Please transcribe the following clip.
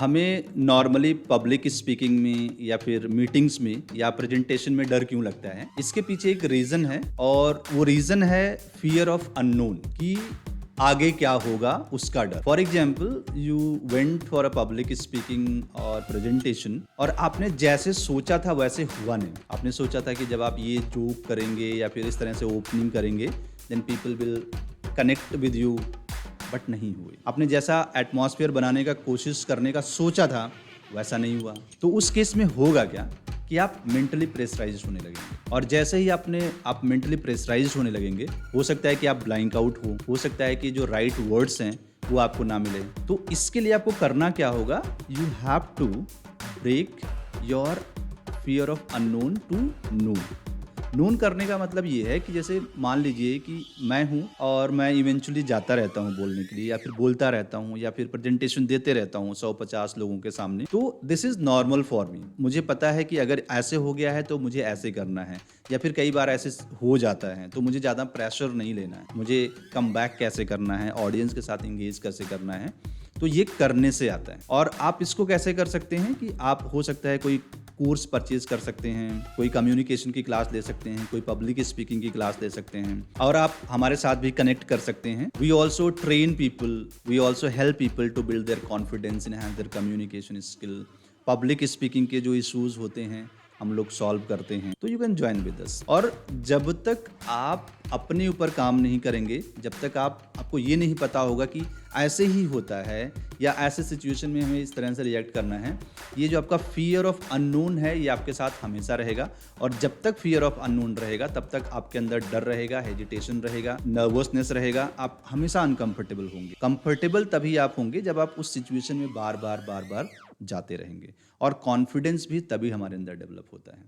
हमें normally public speaking में या फिर मीटिंग्स में या प्रेजेंटेशन में डर क्यों लगता है? इसके पीछे एक रीज़न है और वो रीज़न है फ़ियर ऑफ अननोन कि आगे क्या होगा उसका डर। For example you went for a public speaking और प्रेजेंटेशन और आपने जैसे सोचा था वैसे हुआ नहीं। आपने सोचा था कि जब आप ये जोक करेंगे या फिर इस तरह से ओपनिंग करेंगे then people will connect with you, but नहीं हुए। आपने जैसा एटमॉस्फेयर बनाने का कोशिश करने का सोचा था वैसा नहीं हुआ। तो उस केस में होगा क्या कि आप मेंटली प्रेशराइज्ड होने लगेंगे और जैसे ही आप मेंटली प्रेशराइज्ड होने लगेंगे, हो सकता है कि आप ब्लैंक आउट हो सकता है कि जो राइट वर्ड्स हैं वो आपको ना मिले। तो इसके लिए आपको करना क्या होगा, you have to break your fear of unknown to know. नून करने का मतलब ये है कि जैसे मान लीजिए कि मैं हूँ और मैं इवेंचुअली जाता रहता हूँ बोलने के लिए या फिर बोलता रहता हूँ या फिर प्रेजेंटेशन देते रहता हूँ 150 लोगों के सामने। तो this is normal for me. मुझे पता है कि अगर ऐसे हो गया है तो मुझे ऐसे करना है या फिर कई बार ऐसे हो जाता है तो मुझे ज़्यादा प्रेशर नहीं लेना है। मुझे कम बैक कैसे करना है, ऑडियंस के साथ इंगेज कैसे करना है, तो ये करने से आता है। और आप इसको कैसे कर सकते हैं कि आप हो सकता है कोई कोर्स परचेज कर सकते हैं, कोई कम्युनिकेशन की क्लास ले सकते हैं, कोई पब्लिक स्पीकिंग की क्लास ले सकते हैं और आप हमारे साथ भी कनेक्ट कर सकते हैं। We also train people, we also help people to build their confidence in have their communication skill. Public speaking के जो इश्यूज होते हैं हम लोग सॉल्व करते हैं, तो you can join with us. और जब तक आप अपने ऊपर काम नहीं करेंगे, जब तक आपको ये नहीं पता होगा कि ऐसे ही होता है या ऐसे सिचुएशन में हमें इस तरह से रिएक्ट करना है, ये जो आपका फियर ऑफ अननोन है ये आपके साथ हमेशा रहेगा। और जब तक फियर ऑफ अननोन रहेगा तब तक आपके अंदर डर रहेगा, हेजिटेशन रहेगा, नर्वसनेस रहेगा, आप हमेशा अनकंफर्टेबल होंगे। कंफर्टेबल तभी आप होंगे जब आप उस सिचुएशन में बार बार जाते रहेंगे और कॉन्फिडेंस भी तभी हमारे अंदर डेवलप होता है।